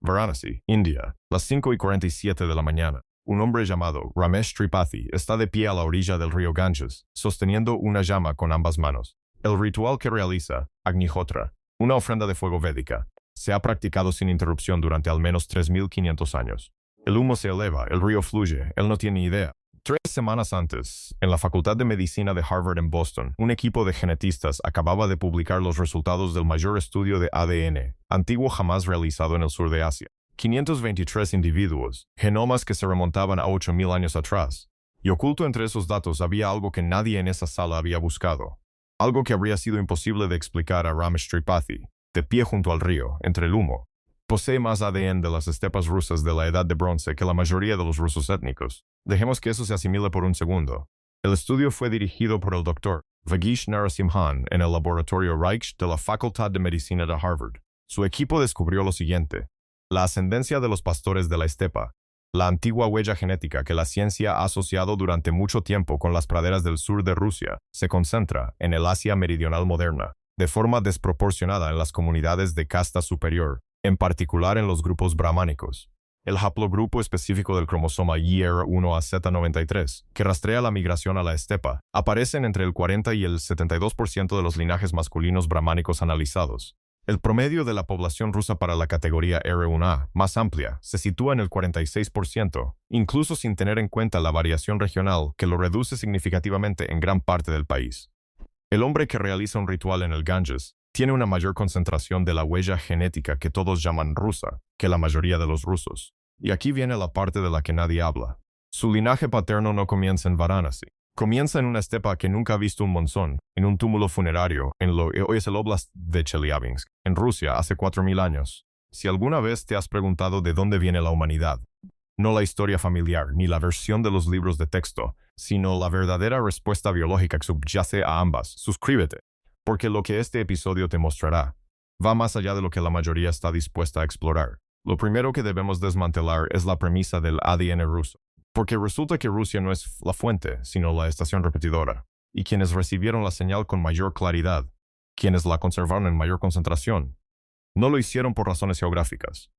Varanasi, India, las 5:47 de la mañana. Un hombre llamado Ramesh Tripathi está de pie a la orilla del río Ganges, sosteniendo una llama con ambas manos. El ritual que realiza, Agnihotra, una ofrenda de fuego védica, se ha practicado sin interrupción durante al menos 3.500 años. El humo se eleva, el río fluye, él no tiene idea. 3 semanas antes, en la Facultad de Medicina de Harvard en Boston, un equipo de genetistas acababa de publicar los resultados del mayor estudio de ADN, antiguo jamás realizado en el sur de Asia. 523 individuos, genomas que se remontaban a 8.000 años atrás. Y oculto entre esos datos había algo que nadie en esa sala había buscado. Algo que habría sido imposible de explicar a Ramesh Tripathi, de pie junto al río, entre el humo. Posee más ADN de las estepas rusas de la Edad de Bronce que la mayoría de los rusos étnicos. Dejemos que eso se asimile por un segundo. El estudio fue dirigido por el Dr. Vagish Narasimhan en el laboratorio Reich de la Facultad de Medicina de Harvard. Su equipo descubrió lo siguiente: la ascendencia de los pastores de la estepa, la antigua huella genética que la ciencia ha asociado durante mucho tiempo con las praderas del sur de Rusia, se concentra en el Asia meridional moderna, de forma desproporcionada en las comunidades de casta superior, en particular en los grupos brahmánicos. El haplogrupo específico del cromosoma YR1AZ93, que rastrea la migración a la estepa, aparecen entre el 40 y el 72% de los linajes masculinos brahmánicos analizados. El promedio de la población rusa para la categoría R1A, más amplia, se sitúa en el 46%, incluso sin tener en cuenta la variación regional que lo reduce significativamente en gran parte del país. El hombre que realiza un ritual en el Ganges tiene una mayor concentración de la huella genética que todos llaman rusa, que la mayoría de los rusos. Y aquí viene la parte de la que nadie habla. Su linaje paterno no comienza en Varanasi. Comienza en una estepa que nunca ha visto un monzón, en un túmulo funerario, en lo que hoy es el Oblast de Chelyabinsk, en Rusia, hace 4.000 años. Si alguna vez te has preguntado de dónde viene la humanidad, no la historia familiar, ni la versión de los libros de texto, sino la verdadera respuesta biológica que subyace a ambas, suscríbete, porque lo que este episodio te mostrará va más allá de lo que la mayoría está dispuesta a explorar. Lo primero que debemos desmantelar es la premisa del ADN ruso, porque resulta que Rusia no es la fuente, sino la estación repetidora, y quienes recibieron la señal con mayor claridad, quienes la conservaron en mayor concentración, no lo hicieron por razones geográficas,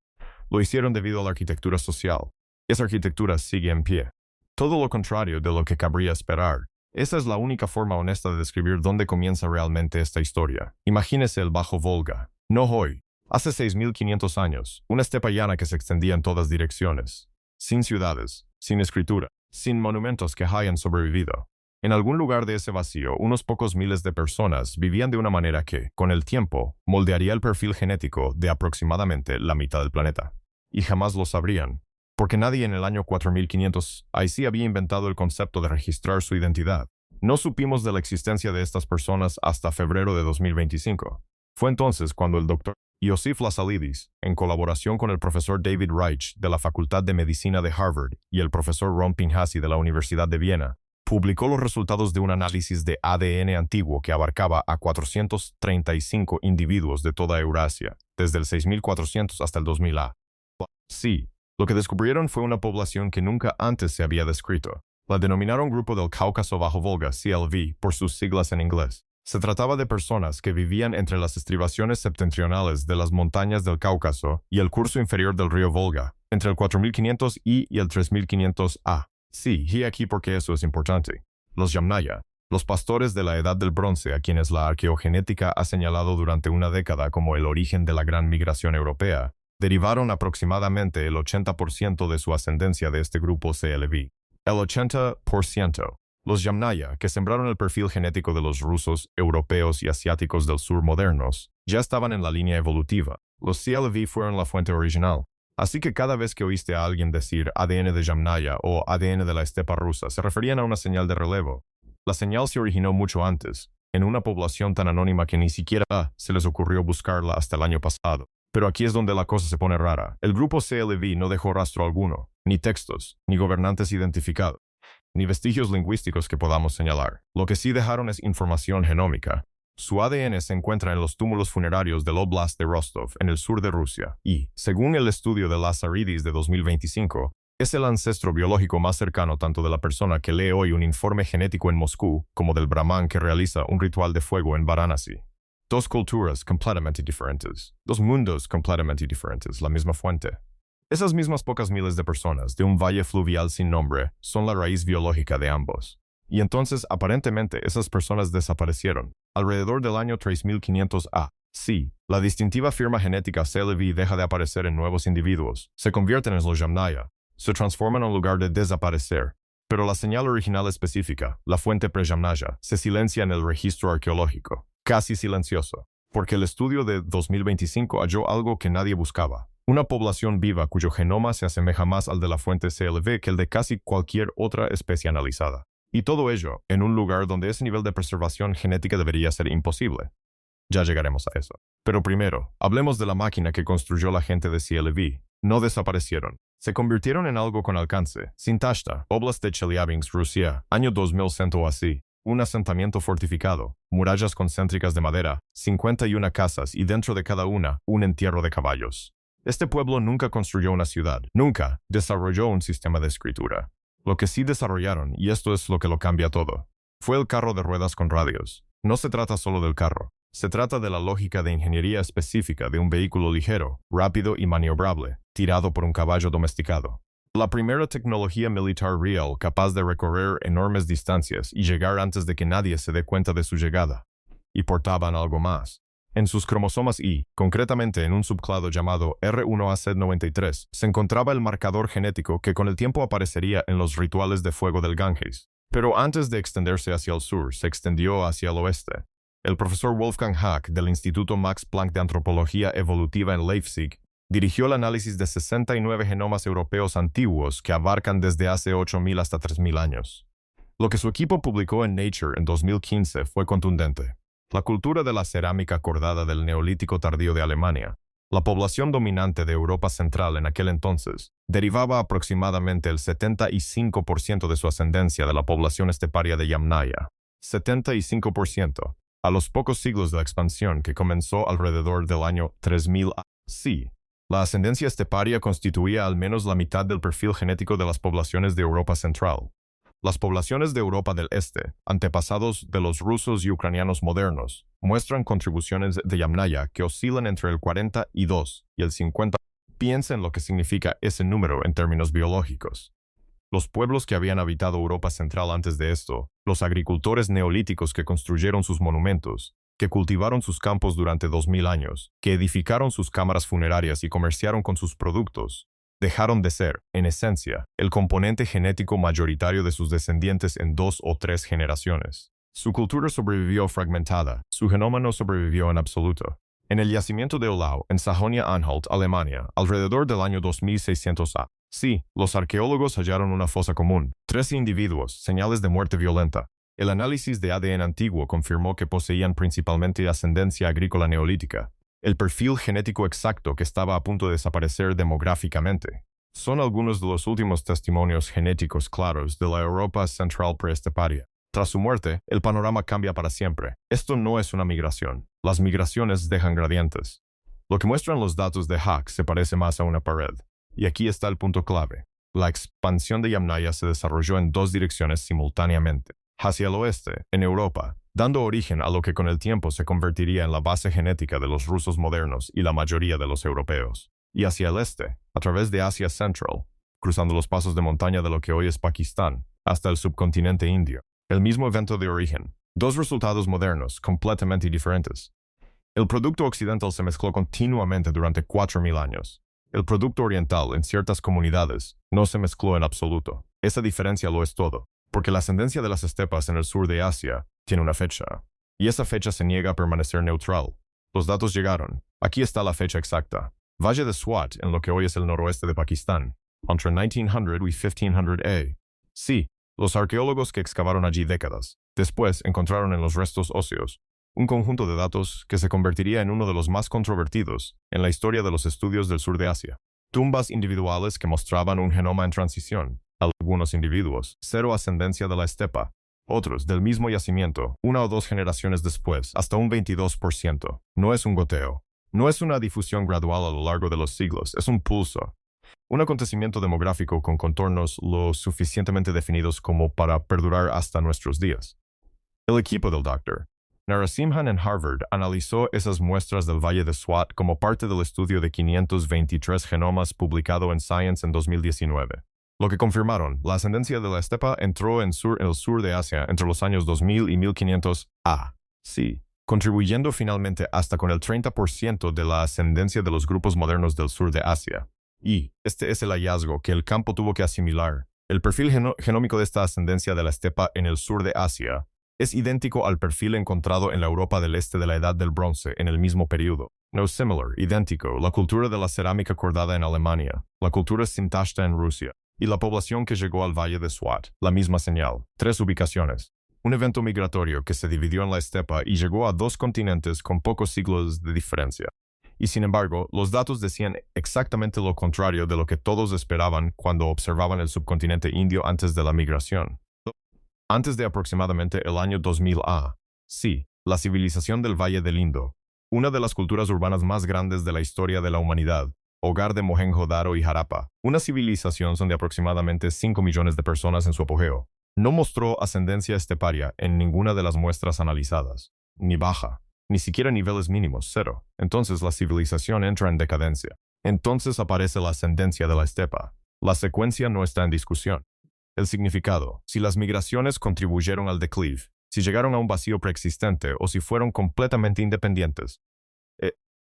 lo hicieron debido a la arquitectura social. Esa arquitectura sigue en pie. Todo lo contrario de lo que cabría esperar. Esa es la única forma honesta de describir dónde comienza realmente esta historia. Imagínese el Bajo Volga. No hoy. Hace 6.500 años, una estepa llana que se extendía en todas direcciones. Sin ciudades, sin escritura, sin monumentos que hayan sobrevivido. En algún lugar de ese vacío, unos pocos miles de personas vivían de una manera que, con el tiempo, moldearía el perfil genético de aproximadamente la mitad del planeta. Y jamás lo sabrían, porque nadie en el año 4500 ahí sí había inventado el concepto de registrar su identidad. No supimos de la existencia de estas personas hasta febrero de 2025. Fue entonces cuando el Dr. Yosif Lasalidis, en colaboración con el profesor David Reich de la Facultad de Medicina de Harvard y el profesor Ron Pinhasi de la Universidad de Viena, publicó los resultados de un análisis de ADN antiguo que abarcaba a 435 individuos de toda Eurasia, desde el 6400 hasta el 2000 A. Sí, lo que descubrieron fue una población que nunca antes se había descrito. La denominaron Grupo del Cáucaso Bajo Volga, CLV, por sus siglas en inglés. Se trataba de personas que vivían entre las estribaciones septentrionales de las montañas del Cáucaso y el curso inferior del río Volga, entre el 4500 y el 3500 A. Sí, y aquí porque eso es importante. Los Yamnaya, los pastores de la Edad del Bronce a quienes la arqueogenética ha señalado durante una década como el origen de la gran migración europea, derivaron aproximadamente el 80% de su ascendencia de este grupo CLV. El 80%. Los Yamnaya, que sembraron el perfil genético de los rusos, europeos y asiáticos del sur modernos, ya estaban en la línea evolutiva. Los CLV fueron la fuente original. Así que cada vez que oíste a alguien decir ADN de Yamnaya o ADN de la estepa rusa, se referían a una señal de relevo. La señal se originó mucho antes, en una población tan anónima que ni siquiera se les ocurrió buscarla hasta el año pasado. Pero aquí es donde la cosa se pone rara. El grupo CLV no dejó rastro alguno, ni textos, ni gobernantes identificados, ni vestigios lingüísticos que podamos señalar. Lo que sí dejaron es información genómica. Su ADN se encuentra en los túmulos funerarios del Oblast de Rostov, en el sur de Rusia, y, según el estudio de Lazaridis de 2025, es el ancestro biológico más cercano tanto de la persona que lee hoy un informe genético en Moscú como del brahman que realiza un ritual de fuego en Varanasi. Dos culturas completamente diferentes, dos mundos completamente diferentes, la misma fuente. Esas mismas pocas miles de personas de un valle fluvial sin nombre son la raíz biológica de ambos. Y entonces, aparentemente, esas personas desaparecieron, alrededor del año 3500 A. Sí, la distintiva firma genética CLV deja de aparecer en nuevos individuos, se convierten en los Yamnaya, se transforman en lugar de desaparecer. Pero la señal original específica, la fuente pre-Yamnaya, se silencia en el registro arqueológico, casi silencioso, porque el estudio de 2025 halló algo que nadie buscaba. Una población viva cuyo genoma se asemeja más al de la fuente CLV que el de casi cualquier otra especie analizada. Y todo ello en un lugar donde ese nivel de preservación genética debería ser imposible. Ya llegaremos a eso. Pero primero, hablemos de la máquina que construyó la gente de CLV. No desaparecieron. Se convirtieron en algo con alcance. Sintashta, Oblast de Chelyabinsk, Rusia, año 2100 o así. Un asentamiento fortificado, murallas concéntricas de madera, 51 casas y dentro de cada una, un entierro de caballos. Este pueblo nunca construyó una ciudad, nunca desarrolló un sistema de escritura. Lo que sí desarrollaron, y esto es lo que lo cambia todo, fue el carro de ruedas con radios. No se trata solo del carro, se trata de la lógica de ingeniería específica de un vehículo ligero, rápido y maniobrable, tirado por un caballo domesticado. La primera tecnología militar real capaz de recorrer enormes distancias y llegar antes de que nadie se dé cuenta de su llegada. Y portaban algo más. En sus cromosomas Y, concretamente en un subclado llamado R1AC93, se encontraba el marcador genético que con el tiempo aparecería en los rituales de fuego del Ganges. Pero antes de extenderse hacia el sur, se extendió hacia el oeste. El profesor Wolfgang Hack del Instituto Max Planck de Antropología Evolutiva en Leipzig dirigió el análisis de 69 genomas europeos antiguos que abarcan desde hace 8.000 hasta 3.000 años. Lo que su equipo publicó en Nature en 2015 fue contundente. La cultura de la cerámica cordada del Neolítico tardío de Alemania, la población dominante de Europa Central en aquel entonces, derivaba aproximadamente el 75% de su ascendencia de la población esteparia de Yamnaya. 75%, a los pocos siglos de la expansión que comenzó alrededor del año 3000 A. Sí, la ascendencia esteparia constituía al menos la mitad del perfil genético de las poblaciones de Europa Central. Las poblaciones de Europa del Este, antepasados de los rusos y ucranianos modernos, muestran contribuciones de Yamnaya que oscilan entre el 42 y el 50. Piensa en lo que significa ese número en términos biológicos. Los pueblos que habían habitado Europa Central antes de esto, los agricultores neolíticos que construyeron sus monumentos, que cultivaron sus campos durante 2000 años, que edificaron sus cámaras funerarias y comerciaron con sus productos, dejaron de ser, en esencia, el componente genético mayoritario de sus descendientes en 2 o 3 generaciones. Su cultura sobrevivió fragmentada, su genoma no sobrevivió en absoluto. En el yacimiento de Ohlau, en Sajonia-Anhalt, Alemania, alrededor del año 2600 A. Sí, los arqueólogos hallaron una fosa común, 13 individuos, señales de muerte violenta. El análisis de ADN antiguo confirmó que poseían principalmente ascendencia agrícola neolítica, el perfil genético exacto que estaba a punto de desaparecer demográficamente. Son algunos de los últimos testimonios genéticos claros de la Europa Central preesteparia. Tras su muerte, el panorama cambia para siempre. Esto no es una migración. Las migraciones dejan gradientes. Lo que muestran los datos de Hack se parece más a una pared. Y aquí está el punto clave. La expansión de Yamnaya se desarrolló en 2 direcciones simultáneamente. Hacia el oeste, en Europa, dando origen a lo que con el tiempo se convertiría en la base genética de los rusos modernos y la mayoría de los europeos. Y hacia el este, a través de Asia Central, cruzando los pasos de montaña de lo que hoy es Pakistán, hasta el subcontinente indio. El mismo evento de origen. 2 resultados modernos, completamente diferentes. El producto occidental se mezcló continuamente durante 4000 años. El producto oriental, en ciertas comunidades, no se mezcló en absoluto. Esa diferencia lo es todo, porque la ascendencia de las estepas en el sur de Asia tiene una fecha, y esa fecha se niega a permanecer neutral. Los datos llegaron. Aquí está la fecha exacta. Valle de Swat, en lo que hoy es el noroeste de Pakistán, entre 1900 y 1500 A. Sí, los arqueólogos que excavaron allí décadas después encontraron en los restos óseos un conjunto de datos que se convertiría en uno de los más controvertidos en la historia de los estudios del sur de Asia. Tumbas individuales que mostraban un genoma en transición. Algunos individuos, 0 ascendencia de la estepa. Otros, del mismo yacimiento, 1 o 2 generaciones después, hasta un 22%. No es un goteo. No es una difusión gradual a lo largo de los siglos, es un pulso. Un acontecimiento demográfico con contornos lo suficientemente definidos como para perdurar hasta nuestros días. El equipo del Dr. Narasimhan en Harvard analizó esas muestras del Valle de Swat como parte del estudio de 523 genomas publicado en Science en 2019. Lo que confirmaron, la ascendencia de la estepa entró en el sur de Asia entre los años 2000 y 1500 A. Sí, contribuyendo finalmente hasta con el 30% de la ascendencia de los grupos modernos del sur de Asia. Y este es el hallazgo que el campo tuvo que asimilar. El perfil genómico de esta ascendencia de la estepa en el sur de Asia es idéntico al perfil encontrado en la Europa del Este de la Edad del Bronce en el mismo periodo. No similar, idéntico, la cultura de la cerámica cordada en Alemania, la cultura sintashta en Rusia, y la población que llegó al Valle de Swat, la misma señal. 3 ubicaciones. Un evento migratorio que se dividió en la estepa y llegó a 2 continentes con pocos siglos de diferencia. Y sin embargo, los datos decían exactamente lo contrario de lo que todos esperaban cuando observaban el subcontinente indio antes de la migración. Antes de aproximadamente el año 2000 A. Sí, la civilización del Valle del Indo, una de las culturas urbanas más grandes de la historia de la humanidad, hogar de Mohenjo-Daro y Harappa, una civilización de aproximadamente 5 millones de personas en su apogeo, no mostró ascendencia esteparia en ninguna de las muestras analizadas, ni baja, ni siquiera niveles mínimos, 0. Entonces la civilización entra en decadencia. Entonces aparece la ascendencia de la estepa. La secuencia no está en discusión. El significado, si las migraciones contribuyeron al declive, si llegaron a un vacío preexistente o si fueron completamente independientes.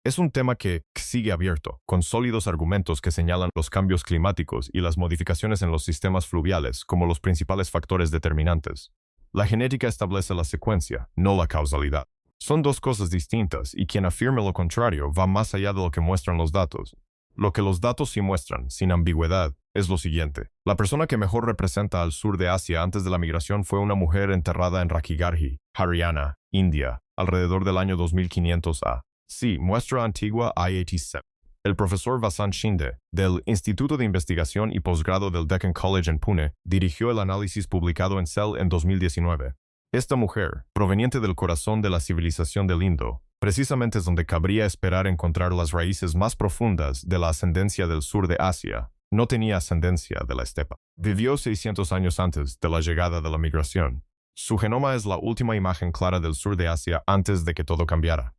Es un tema que sigue abierto, con sólidos argumentos que señalan los cambios climáticos y las modificaciones en los sistemas fluviales como los principales factores determinantes. La genética establece la secuencia, no la causalidad. Son 2 cosas distintas y quien afirme lo contrario va más allá de lo que muestran los datos. Lo que los datos sí muestran, sin ambigüedad, es lo siguiente. La persona que mejor representa al sur de Asia antes de la migración fue una mujer enterrada en Rakigarhi, Haryana, India, alrededor del año 2500 A. Sí, muestra antigua IAT7. El profesor Vasant Shinde, del Instituto de Investigación y Posgrado del Deccan College en Pune, dirigió el análisis publicado en Cell en 2019. Esta mujer, proveniente del corazón de la civilización del Indo, precisamente es donde cabría esperar encontrar las raíces más profundas de la ascendencia del sur de Asia, no tenía ascendencia de la estepa. Vivió 600 años antes de la llegada de la migración. Su genoma es la última imagen clara del sur de Asia antes de que todo cambiara.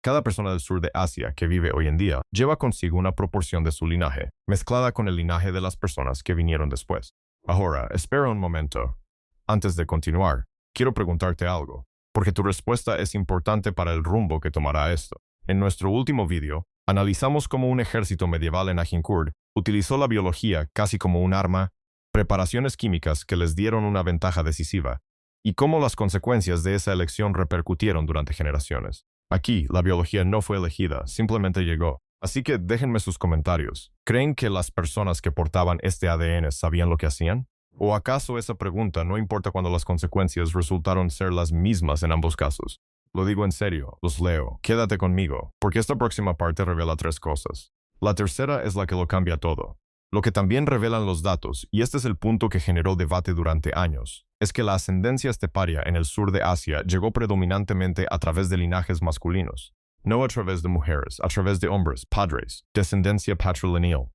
Cada persona del sur de Asia que vive hoy en día lleva consigo una proporción de su linaje, mezclada con el linaje de las personas que vinieron después. Ahora, espera un momento. Antes de continuar, quiero preguntarte algo, porque tu respuesta es importante para el rumbo que tomará esto. En nuestro último vídeo, analizamos cómo un ejército medieval en Agincourt utilizó la biología casi como un arma, preparaciones químicas que les dieron una ventaja decisiva, y cómo las consecuencias de esa elección repercutieron durante generaciones. Aquí, la biología no fue elegida, simplemente llegó. Así que déjenme sus comentarios. ¿Creen que las personas que portaban este ADN sabían lo que hacían? ¿O acaso esa pregunta no importa cuando las consecuencias resultaron ser las mismas en ambos casos? Lo digo en serio, los leo. Quédate conmigo, porque esta próxima parte revela 3 cosas. La tercera es la que lo cambia todo. Lo que también revelan los datos, y este es el punto que generó debate durante años, es que la ascendencia esteparia en el sur de Asia llegó predominantemente a través de linajes masculinos, no a través de mujeres, a través de hombres, padres, descendencia patrilineal.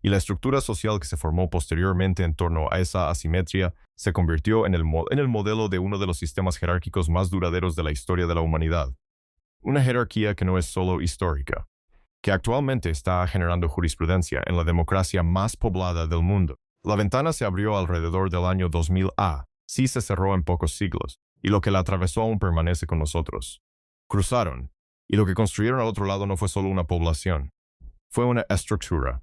Y la estructura social que se formó posteriormente en torno a esa asimetría se convirtió en el modelo de uno de los sistemas jerárquicos más duraderos de la historia de la humanidad. Una jerarquía que no es solo histórica, que actualmente está generando jurisprudencia en la democracia más poblada del mundo. La ventana se abrió alrededor del año 2000 A, sí se cerró en pocos siglos, y lo que la atravesó aún permanece con nosotros. Cruzaron, y lo que construyeron al otro lado no fue solo una población, fue una estructura.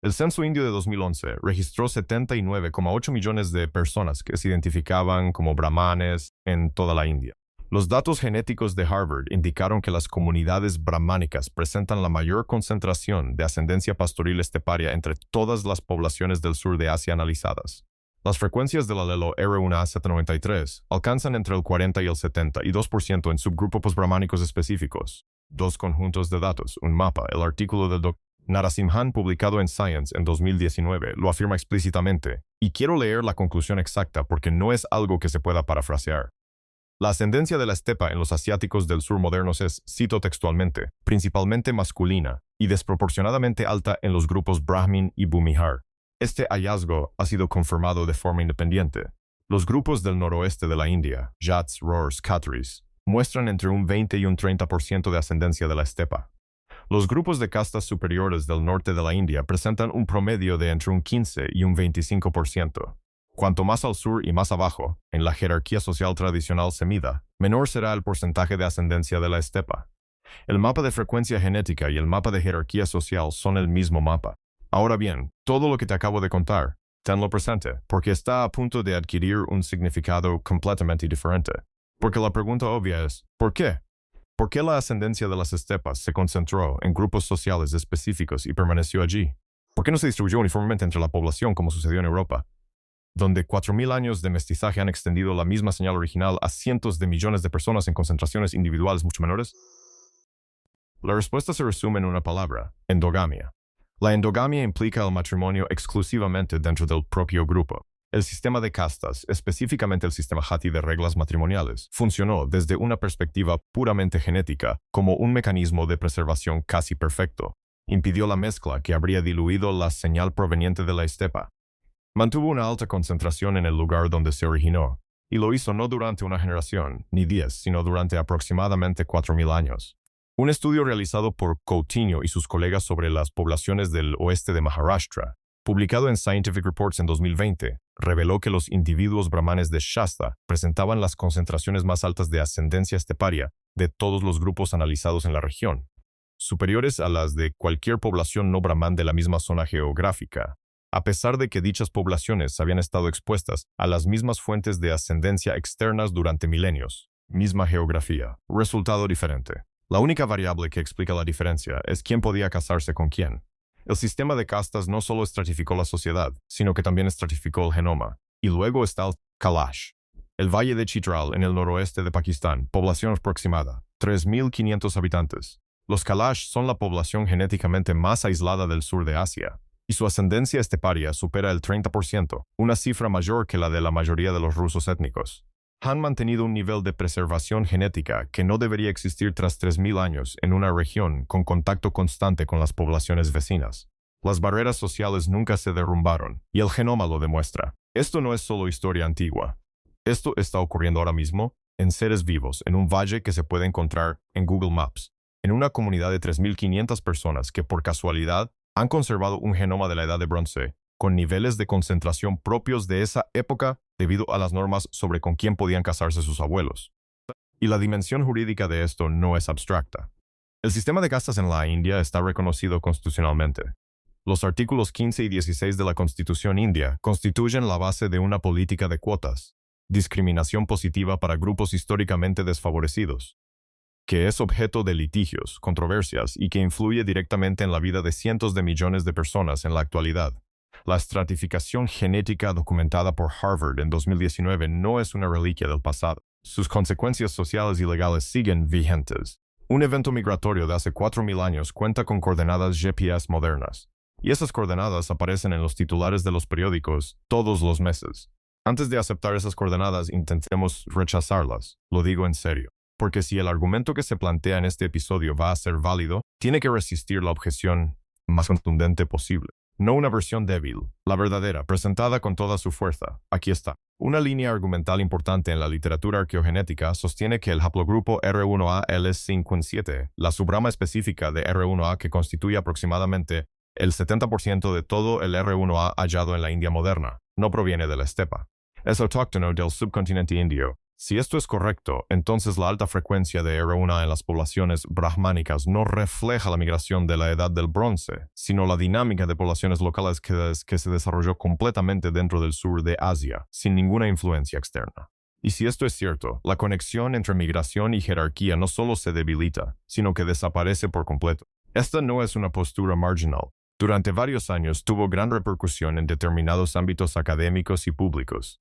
El censo indio de 2011 registró 79,8 millones de personas que se identificaban como brahmanes en toda la India. Los datos genéticos de Harvard indicaron que las comunidades brahmánicas presentan la mayor concentración de ascendencia pastoril esteparia entre todas las poblaciones del sur de Asia analizadas. Las frecuencias del alelo R1A793 alcanzan entre el 40 y el 72% en subgrupos brahmánicos específicos. 2 conjuntos de datos, un mapa, el artículo del Dr. Narasimhan publicado en Science en 2019 lo afirma explícitamente, y quiero leer la conclusión exacta porque no es algo que se pueda parafrasear. La ascendencia de la estepa en los asiáticos del sur modernos es, cito textualmente, principalmente masculina y desproporcionadamente alta en los grupos Brahmin y Bhumihar. Este hallazgo ha sido confirmado de forma independiente. Los grupos del noroeste de la India, Jats, Roars, Khatris, muestran entre un 20 y un 30% de ascendencia de la estepa. Los grupos de castas superiores del norte de la India presentan un promedio de entre un 15 y un 25%. Cuanto más al sur y más abajo, en la jerarquía social tradicional se mida, menor será el porcentaje de ascendencia de la estepa. El mapa de frecuencia genética y el mapa de jerarquía social son el mismo mapa. Ahora bien, todo lo que te acabo de contar, tenlo presente, porque está a punto de adquirir un significado completamente diferente. Porque la pregunta obvia es, ¿por qué? ¿Por qué la ascendencia de las estepas se concentró en grupos sociales específicos y permaneció allí? ¿Por qué no se distribuyó uniformemente entre la población como sucedió en Europa, donde 4.000 años de mestizaje han extendido la misma señal original a cientos de millones de personas en concentraciones individuales mucho menores? La respuesta se resume en una palabra: endogamia. La endogamia implica el matrimonio exclusivamente dentro del propio grupo. El sistema de castas, específicamente el sistema Jati de reglas matrimoniales, funcionó desde una perspectiva puramente genética como un mecanismo de preservación casi perfecto. Impidió la mezcla que habría diluido la señal proveniente de la estepa. Mantuvo una alta concentración en el lugar donde se originó, y lo hizo no durante una generación, ni 10, sino durante aproximadamente 4.000 años. Un estudio realizado por Coutinho y sus colegas sobre las poblaciones del oeste de Maharashtra, publicado en Scientific Reports en 2020, reveló que los individuos brahmanes de Shasta presentaban las concentraciones más altas de ascendencia esteparia de todos los grupos analizados en la región, superiores a las de cualquier población no brahman de la misma zona geográfica, a pesar de que dichas poblaciones habían estado expuestas a las mismas fuentes de ascendencia externas durante milenios. Misma geografía, resultado diferente. La única variable que explica la diferencia es quién podía casarse con quién. El sistema de castas no solo estratificó la sociedad, sino que también estratificó el genoma. Y luego está el Kailash, el valle de Chitral en el noroeste de Pakistán, población aproximada, 3.500 habitantes. Los Kailash son la población genéticamente más aislada del sur de Asia, y su ascendencia esteparia supera el 30%, una cifra mayor que la de la mayoría de los rusos étnicos. Han mantenido un nivel de preservación genética que no debería existir tras 3.000 años en una región con contacto constante con las poblaciones vecinas. Las barreras sociales nunca se derrumbaron, y el genoma lo demuestra. Esto no es solo historia antigua. Esto está ocurriendo ahora mismo en seres vivos, en un valle que se puede encontrar en Google Maps, en una comunidad de 3.500 personas que por casualidad han conservado un genoma de la Edad de Bronce, con niveles de concentración propios de esa época debido a las normas sobre con quién podían casarse sus abuelos. Y la dimensión jurídica de esto no es abstracta. El sistema de castas en la India está reconocido constitucionalmente. Los artículos 15 y 16 de la Constitución india constituyen la base de una política de cuotas, discriminación positiva para grupos históricamente desfavorecidos, que es objeto de litigios, controversias y que influye directamente en la vida de cientos de millones de personas en la actualidad. La estratificación genética documentada por Harvard en 2019 no es una reliquia del pasado. Sus consecuencias sociales y legales siguen vigentes. Un evento migratorio de hace 4.000 años cuenta con coordenadas GPS modernas, y esas coordenadas aparecen en los titulares de los periódicos todos los meses. Antes de aceptar esas coordenadas, intentemos rechazarlas. Lo digo en serio. Porque si el argumento que se plantea en este episodio va a ser válido, tiene que resistir la objeción más contundente posible. No una versión débil, la verdadera, presentada con toda su fuerza. Aquí está. Una línea argumental importante en la literatura arqueogenética sostiene que el haplogrupo R1A L57, la subrama específica de R1A que constituye aproximadamente el 70% de todo el R1A hallado en la India moderna, no proviene de la estepa. Es autóctono del subcontinente indio. Si esto es correcto, entonces la alta frecuencia de R1A en las poblaciones brahmánicas no refleja la migración de la Edad del Bronce, sino la dinámica de poblaciones locales que se desarrolló completamente dentro del sur de Asia, sin ninguna influencia externa. Y si esto es cierto, la conexión entre migración y jerarquía no solo se debilita, sino que desaparece por completo. Esta no es una postura marginal. Durante varios años tuvo gran repercusión en determinados ámbitos académicos y públicos.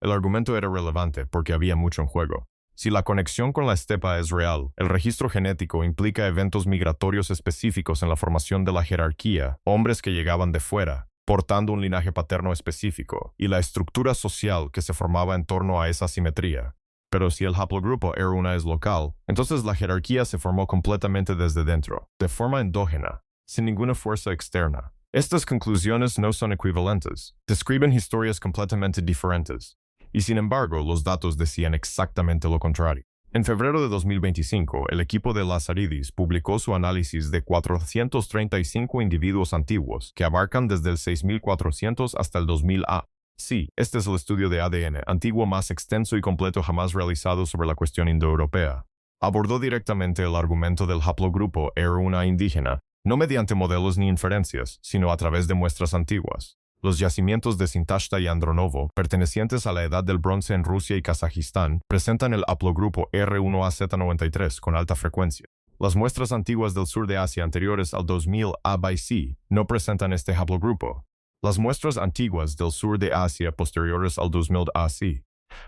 El argumento era relevante porque había mucho en juego. Si la conexión con la estepa es real, el registro genético implica eventos migratorios específicos en la formación de la jerarquía, hombres que llegaban de fuera, portando un linaje paterno específico, y la estructura social que se formaba en torno a esa simetría. Pero si el haplogrupo R1 es local, entonces la jerarquía se formó completamente desde dentro, de forma endógena, sin ninguna fuerza externa. Estas conclusiones no son equivalentes, describen historias completamente diferentes. Y sin embargo, los datos decían exactamente lo contrario. En febrero de 2025, el equipo de Lazaridis publicó su análisis de 435 individuos antiguos que abarcan desde el 6400 hasta el 2000 A. Sí, este es el estudio de ADN antiguo más extenso y completo jamás realizado sobre la cuestión indoeuropea. Abordó directamente el argumento del haplogrupo R1A indígena, no mediante modelos ni inferencias, sino a través de muestras antiguas. Los yacimientos de Sintashta y Andronovo, pertenecientes a la Edad del Bronce en Rusia y Kazajistán, presentan el haplogrupo R1AZ93 con alta frecuencia. Las muestras antiguas del sur de Asia anteriores al 2000 A/C no presentan este haplogrupo. Las muestras antiguas del sur de Asia posteriores al 2000 AC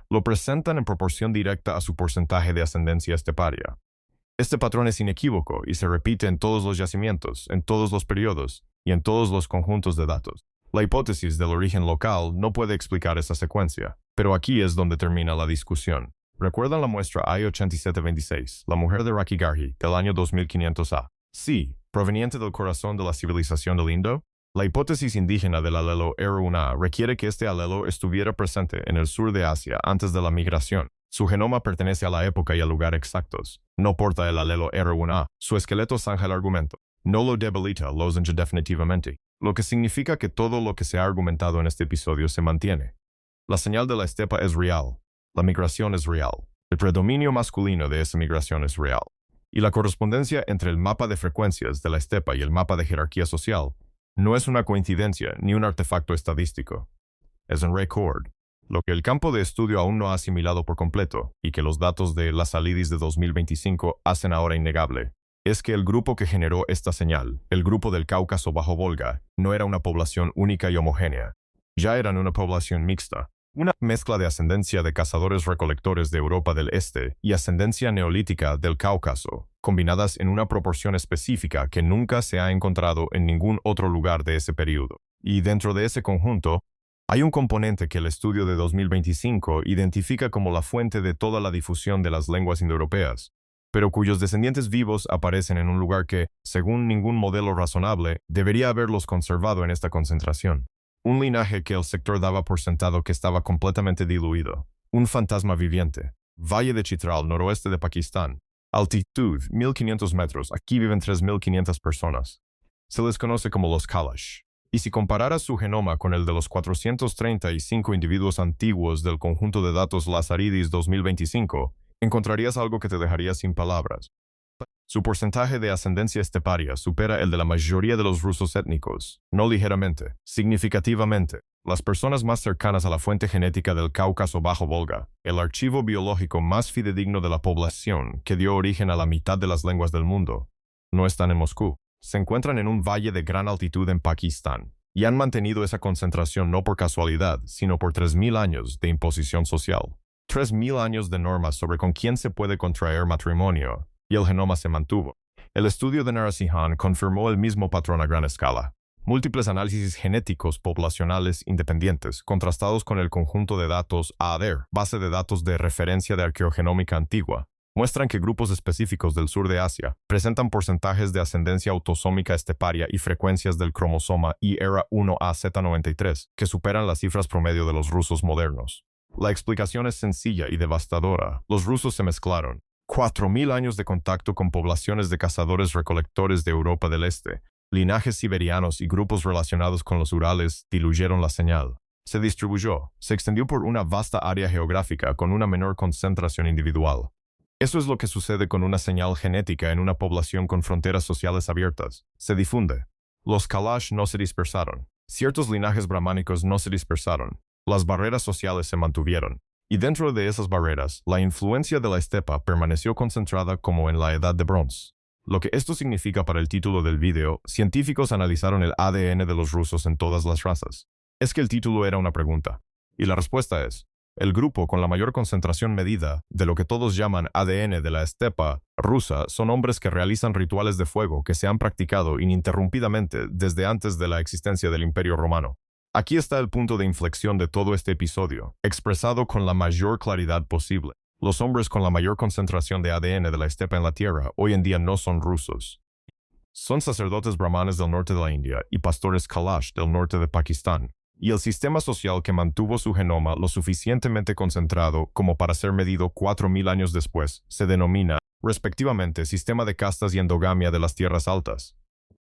lo presentan en proporción directa a su porcentaje de ascendencia esteparia. Este patrón es inequívoco y se repite en todos los yacimientos, en todos los periodos y en todos los conjuntos de datos. La hipótesis del origen local no puede explicar esa secuencia, pero aquí es donde termina la discusión. ¿Recuerdan la muestra I-8726, la mujer de Rakigarhi, del año 2500 A? Sí, proveniente del corazón de la civilización del Indo. La hipótesis indígena del alelo R1A requiere que este alelo estuviera presente en el sur de Asia antes de la migración. Su genoma pertenece a la época y al lugar exactos. No porta el alelo R1A. Su esqueleto zanja el argumento. No lo debilita, lozenja definitivamente. Lo que significa que todo lo que se ha argumentado en este episodio se mantiene. La señal de la estepa es real. La migración es real. El predominio masculino de esa migración es real. Y la correspondencia entre el mapa de frecuencias de la estepa y el mapa de jerarquía social no es una coincidencia ni un artefacto estadístico. Es un récord. Lo que el campo de estudio aún no ha asimilado por completo, y que los datos de Lazaridis de 2025 hacen ahora innegable, es que el grupo que generó esta señal, el grupo del Cáucaso bajo Volga, no era una población única y homogénea. Ya eran una población mixta, una mezcla de ascendencia de cazadores-recolectores de Europa del Este y ascendencia neolítica del Cáucaso, combinadas en una proporción específica que nunca se ha encontrado en ningún otro lugar de ese periodo. Y dentro de ese conjunto, hay un componente que el estudio de 2025 identifica como la fuente de toda la difusión de las lenguas indoeuropeas, pero cuyos descendientes vivos aparecen en un lugar que, según ningún modelo razonable, debería haberlos conservado en esta concentración. Un linaje que el sector daba por sentado que estaba completamente diluido. Un fantasma viviente. Valle de Chitral, noroeste de Pakistán. Altitud, 1500 metros. Aquí viven 3500 personas. Se les conoce como los Kalash. Y si compararas su genoma con el de los 435 individuos antiguos del conjunto de datos Lazaridis 2025, encontrarías algo que te dejaría sin palabras. Su porcentaje de ascendencia esteparia supera el de la mayoría de los rusos étnicos, no ligeramente, significativamente. Las personas más cercanas a la fuente genética del Cáucaso bajo Volga, el archivo biológico más fidedigno de la población que dio origen a la mitad de las lenguas del mundo, no están en Moscú. Se encuentran en un valle de gran altitud en Pakistán, y han mantenido esa concentración no por casualidad, sino por 3000 años de imposición social. 3000 años de normas sobre con quién se puede contraer matrimonio, y el genoma se mantuvo. El estudio de Narasimhan confirmó el mismo patrón a gran escala. Múltiples análisis genéticos poblacionales independientes, contrastados con el conjunto de datos ADER, base de datos de referencia de arqueogenómica antigua, muestran que grupos específicos del sur de Asia presentan porcentajes de ascendencia autosómica esteparia y frecuencias del cromosoma IRA1AZ93 que superan las cifras promedio de los rusos modernos. La explicación es sencilla y devastadora. Los rusos se mezclaron. 4000 años de contacto con poblaciones de cazadores-recolectores de Europa del Este, linajes siberianos y grupos relacionados con los Urales diluyeron la señal. Se distribuyó, se extendió por una vasta área geográfica con una menor concentración individual. Eso es lo que sucede con una señal genética en una población con fronteras sociales abiertas. Se difunde. Los Kalash no se dispersaron. Ciertos linajes brahmánicos no se dispersaron. Las barreras sociales se mantuvieron. Y dentro de esas barreras, la influencia de la estepa permaneció concentrada como en la Edad de Bronce. Lo que esto significa para el título del video, científicos analizaron el ADN de los rusos en todas las razas. Es que el título era una pregunta. Y la respuesta es, el grupo con la mayor concentración medida de lo que todos llaman ADN de la estepa rusa son hombres que realizan rituales de fuego que se han practicado ininterrumpidamente desde antes de la existencia del Imperio Romano. Aquí está el punto de inflexión de todo este episodio, expresado con la mayor claridad posible. Los hombres con la mayor concentración de ADN de la estepa en la Tierra hoy en día no son rusos. Son sacerdotes brahmanes del norte de la India y pastores Kalash del norte de Pakistán. y el sistema social que mantuvo su genoma lo suficientemente concentrado como para ser medido 4.000 años después se denomina, respectivamente, sistema de castas y endogamia de las tierras altas.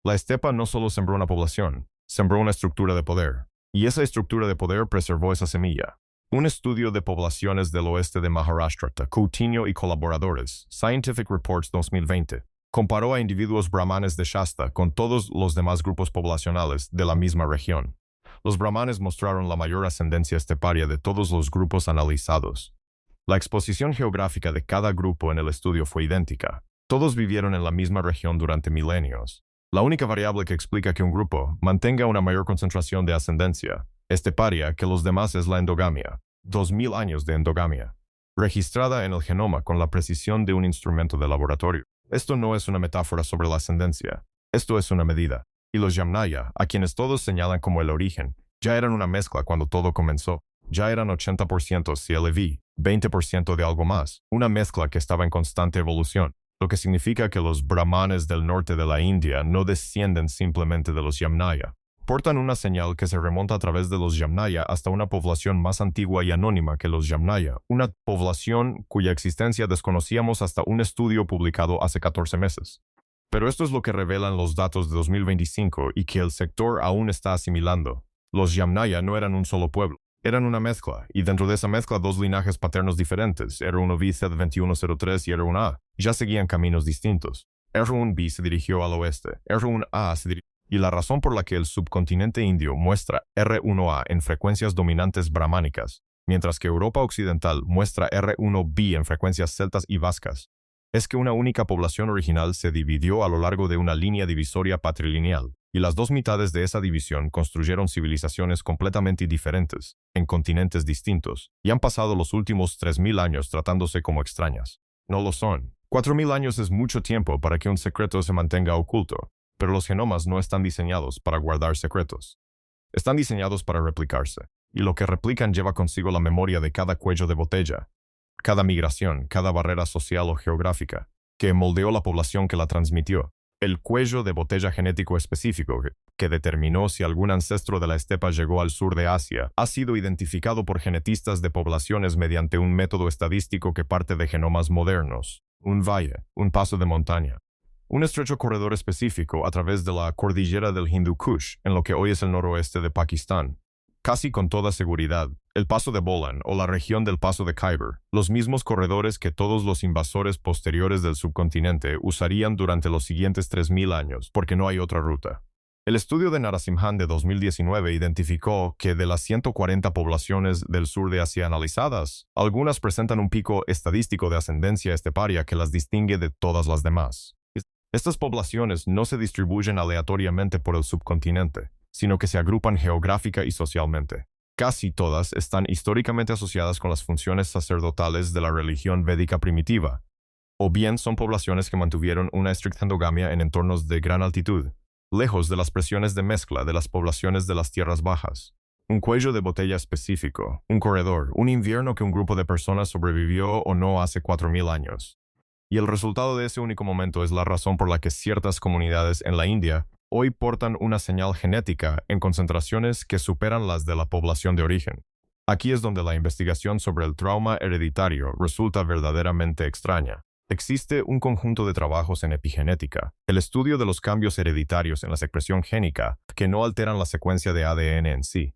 La estepa no solo sembró una población, sembró una estructura de poder, y esa estructura de poder preservó esa semilla. Un estudio de poblaciones del oeste de Maharashtra, Coutinho y colaboradores, Scientific Reports 2020, comparó a individuos brahmanes de Shasta con todos los demás grupos poblacionales de la misma región. Los brahmanes mostraron la mayor ascendencia esteparia de todos los grupos analizados. La exposición geográfica de cada grupo en el estudio fue idéntica. Todos vivieron en la misma región durante milenios. La única variable que explica que un grupo mantenga una mayor concentración de ascendencia esteparia que los demás es la endogamia. 2.000 años de endogamia, registrada en el genoma con la precisión de un instrumento de laboratorio. Esto no es una metáfora sobre la ascendencia. Esto es una medida. Y los Yamnaya, a quienes todos señalan como el origen, ya eran una mezcla cuando todo comenzó. Ya eran 80% CLV, 20% de algo más, una mezcla que estaba en constante evolución, lo que significa que los brahmanes del norte de la India no descienden simplemente de los Yamnaya. Portan una señal que se remonta a través de los Yamnaya hasta una población más antigua y anónima que los Yamnaya, una población cuya existencia desconocíamos hasta un estudio publicado hace 14 meses. Pero esto es lo que revelan los datos de 2025 y que el sector aún está asimilando. Los Yamnaya no eran un solo pueblo, eran una mezcla, y dentro de esa mezcla dos linajes paternos diferentes, R1b Z2103 y R1a, ya seguían caminos distintos. R1b se dirigió al oeste, R1a se dirigió, y la razón por la que el subcontinente indio muestra R1a en frecuencias dominantes brahmánicas, mientras que Europa occidental muestra R1b en frecuencias celtas y vascas, es que una única población original se dividió a lo largo de una línea divisoria patrilineal, y las dos mitades de esa división construyeron civilizaciones completamente diferentes, en continentes distintos, y han pasado los últimos 3.000 años tratándose como extrañas. No lo son. 4.000 años es mucho tiempo para que un secreto se mantenga oculto, pero los genomas no están diseñados para guardar secretos. Están diseñados para replicarse, y lo que replican lleva consigo la memoria de cada cuello de botella, cada migración, cada barrera social o geográfica, que moldeó la población que la transmitió. El cuello de botella genético específico que determinó si algún ancestro de la estepa llegó al sur de Asia ha sido identificado por genetistas de poblaciones mediante un método estadístico que parte de genomas modernos, un valle, un paso de montaña, un estrecho corredor específico a través de la cordillera del Hindu Kush en lo que hoy es el noroeste de Pakistán. Casi con toda seguridad, el paso de Bolan o la región del paso de Khyber, los mismos corredores que todos los invasores posteriores del subcontinente usarían durante los siguientes 3.000 años, porque no hay otra ruta. El estudio de Narasimhan de 2019 identificó que de las 140 poblaciones del sur de Asia analizadas, algunas presentan un pico estadístico de ascendencia esteparia que las distingue de todas las demás. Estas poblaciones no se distribuyen aleatoriamente por el subcontinente, sino que se agrupan geográfica y socialmente. Casi todas están históricamente asociadas con las funciones sacerdotales de la religión védica primitiva, o bien son poblaciones que mantuvieron una estricta endogamia en entornos de gran altitud, lejos de las presiones de mezcla de las poblaciones de las tierras bajas. Un cuello de botella específico, un corredor, un invierno que un grupo de personas sobrevivió o no hace 4.000 años. Y el resultado de ese único momento es la razón por la que ciertas comunidades en la India hoy portan una señal genética en concentraciones que superan las de la población de origen. Aquí es donde la investigación sobre el trauma hereditario resulta verdaderamente extraña. Existe un conjunto de trabajos en epigenética, el estudio de los cambios hereditarios en la secreción génica que no alteran la secuencia de ADN en sí,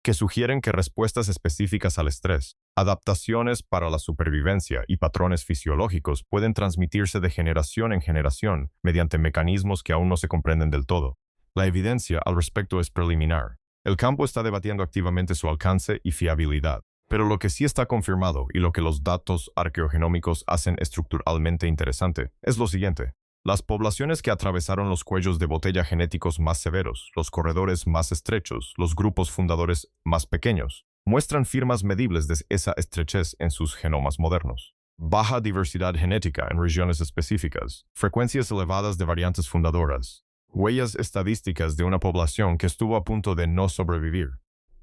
que sugieren que respuestas específicas al estrés, adaptaciones para la supervivencia y patrones fisiológicos pueden transmitirse de generación en generación mediante mecanismos que aún no se comprenden del todo. La evidencia al respecto es preliminar. El campo está debatiendo activamente su alcance y fiabilidad, pero lo que sí está confirmado y lo que los datos arqueogenómicos hacen estructuralmente interesante es lo siguiente. Las poblaciones que atravesaron los cuellos de botella genéticos más severos, los corredores más estrechos, los grupos fundadores más pequeños, muestran firmas medibles de esa estrechez en sus genomas modernos. Baja diversidad genética en regiones específicas, frecuencias elevadas de variantes fundadoras, huellas estadísticas de una población que estuvo a punto de no sobrevivir.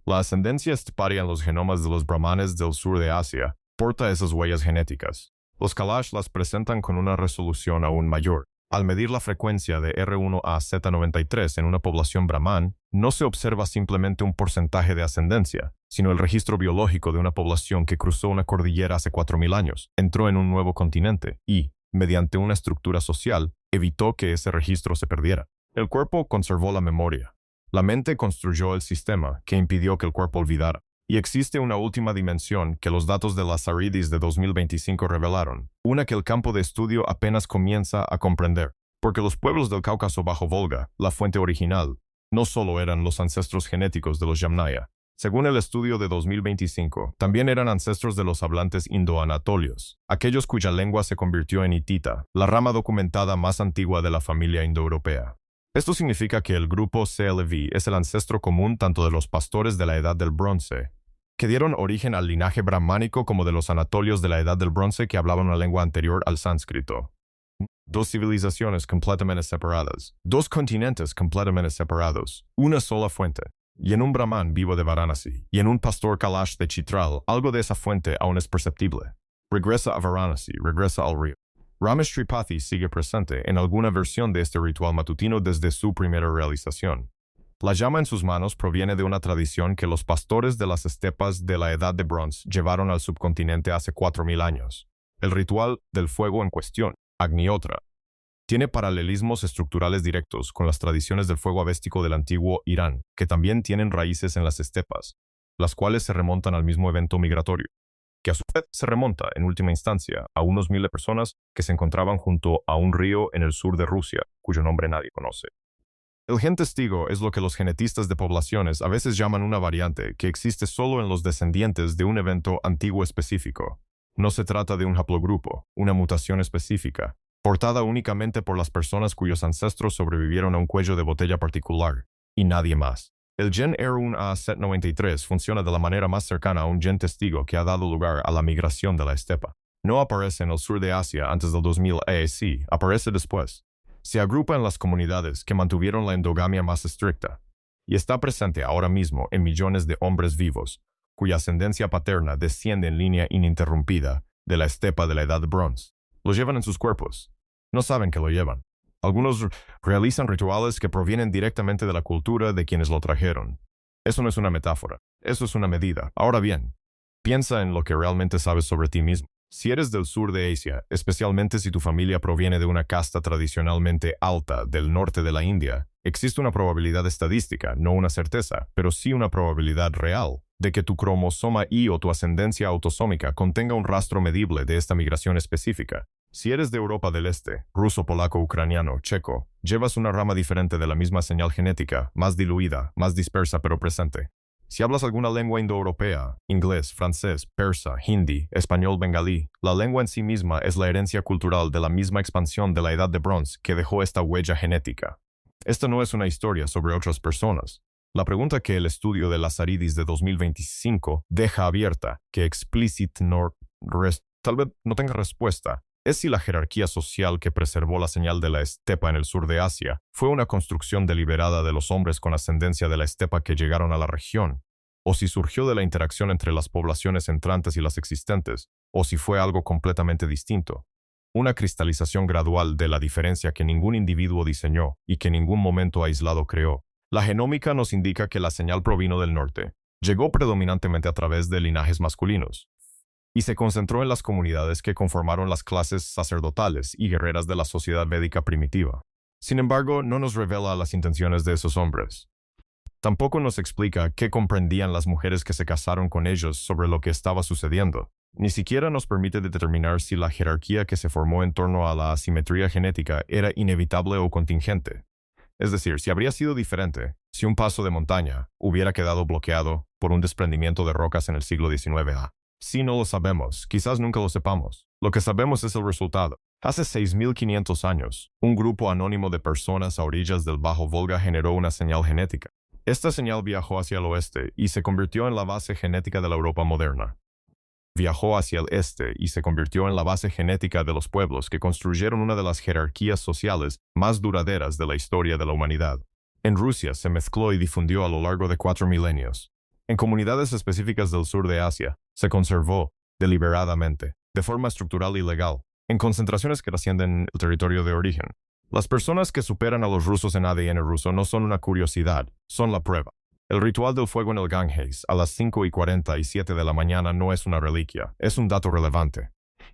La ascendencia esteparia en los genomas de los brahmanes del sur de Asia porta esas huellas genéticas. Los Kalash las presentan con una resolución aún mayor. Al medir la frecuencia de R1A Z93 en una población brahman, no se observa simplemente un porcentaje de ascendencia, sino el registro biológico de una población que cruzó una cordillera hace 4000 años, entró en un nuevo continente y, mediante una estructura social, evitó que ese registro se perdiera. El cuerpo conservó la memoria. La mente construyó el sistema que impidió que el cuerpo olvidara. Y existe una última dimensión que los datos de las Aridis de 2025 revelaron, una que el campo de estudio apenas comienza a comprender, porque los pueblos del Cáucaso bajo Volga, la fuente original, no solo eran los ancestros genéticos de los Yamnaya. Según el estudio de 2025, también eran ancestros de los hablantes indoanatolios, aquellos cuya lengua se convirtió en hitita, la rama documentada más antigua de la familia indoeuropea. Esto significa que el grupo CLV es el ancestro común tanto de los pastores de la Edad del Bronce, que dieron origen al linaje brahmánico, como de los anatolios de la Edad del Bronce que hablaban una lengua anterior al sánscrito. Dos civilizaciones completamente separadas, dos continentes completamente separados, una sola fuente. Y en un brahman vivo de Varanasi, y en un pastor Kalash de Chitral, algo de esa fuente aún es perceptible. Regresa a Varanasi, regresa al río. Ramesh Tripathi sigue presente en alguna versión de este ritual matutino desde su primera realización. La llama en sus manos proviene de una tradición que los pastores de las estepas de la Edad de Bronce llevaron al subcontinente hace 4000 años. El ritual del fuego en cuestión, Agnihotra, tiene paralelismos estructurales directos con las tradiciones del fuego avéstico del antiguo Irán, que también tienen raíces en las estepas, las cuales se remontan al mismo evento migratorio, que a su vez se remonta, en última instancia, a unos 1000 personas que se encontraban junto a un río en el sur de Rusia, cuyo nombre nadie conoce. El gen testigo es lo que los genetistas de poblaciones a veces llaman una variante que existe solo en los descendientes de un evento antiguo específico. No se trata de un haplogrupo, una mutación específica, portada únicamente por las personas cuyos ancestros sobrevivieron a un cuello de botella particular, y nadie más. El gen R1A-Z93 funciona de la manera más cercana a un gen testigo que ha dado lugar a la migración de la estepa. No aparece en el sur de Asia antes del 2000 AEC, aparece después. Se agrupa en las comunidades que mantuvieron la endogamia más estricta, y está presente ahora mismo en millones de hombres vivos, cuya ascendencia paterna desciende en línea ininterrumpida de la estepa de la Edad de Bronce. Lo llevan en sus cuerpos. No saben que lo llevan. Algunos realizan rituales que provienen directamente de la cultura de quienes lo trajeron. Eso no es una metáfora, eso es una medida. Ahora bien, piensa en lo que realmente sabes sobre ti mismo. Si eres del sur de Asia, especialmente si tu familia proviene de una casta tradicionalmente alta del norte de la India, existe una probabilidad estadística, no una certeza, pero sí una probabilidad real, de que tu cromosoma Y o tu ascendencia autosómica contenga un rastro medible de esta migración específica. Si eres de Europa del Este, ruso, polaco, ucraniano, checo, llevas una rama diferente de la misma señal genética, más diluida, más dispersa pero presente. Si hablas alguna lengua indoeuropea, inglés, francés, persa, hindi, español, bengalí, la lengua en sí misma es la herencia cultural de la misma expansión de la Edad de Bronce que dejó esta huella genética. Esta no es una historia sobre otras personas. La pregunta que el estudio de las Aridis de 2025 deja abierta, que tal vez no tenga respuesta, es si la jerarquía social que preservó la señal de la estepa en el sur de Asia fue una construcción deliberada de los hombres con ascendencia de la estepa que llegaron a la región, o si surgió de la interacción entre las poblaciones entrantes y las existentes, o si fue algo completamente distinto. Una cristalización gradual de la diferencia que ningún individuo diseñó y que ningún momento aislado creó. La genómica nos indica que la señal provino del norte, llegó predominantemente a través de linajes masculinos, y se concentró en las comunidades que conformaron las clases sacerdotales y guerreras de la sociedad védica primitiva. Sin embargo, no nos revela las intenciones de esos hombres. Tampoco nos explica qué comprendían las mujeres que se casaron con ellos sobre lo que estaba sucediendo. Ni siquiera nos permite determinar si la jerarquía que se formó en torno a la asimetría genética era inevitable o contingente. Es decir, si habría sido diferente, si un paso de montaña hubiera quedado bloqueado por un desprendimiento de rocas en el siglo XIX. Si no lo sabemos, quizás nunca lo sepamos. Lo que sabemos es el resultado. Hace 6500 años, un grupo anónimo de personas a orillas del Bajo Volga generó una señal genética. Esta señal viajó hacia el oeste y se convirtió en la base genética de la Europa moderna. Viajó hacia el este y se convirtió en la base genética de los pueblos que construyeron una de las jerarquías sociales más duraderas de la historia de la humanidad. En Rusia se mezcló y difundió a lo largo de 4 milenios. En comunidades específicas del sur de Asia, se conservó, deliberadamente, de forma estructural y legal, en concentraciones que trascienden el territorio de origen. Las personas que superan a los rusos en ADN ruso no son una curiosidad, son la prueba. El ritual del fuego en el Ganges a las 5:47 de la mañana no es una reliquia, es un dato relevante.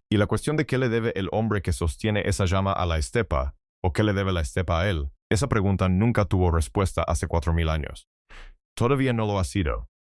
Y la cuestión de qué le debe el hombre que sostiene esa llama a la estepa, o qué le debe la estepa a él, esa pregunta nunca tuvo respuesta hace 4000 años. Todavía no lo ha sido.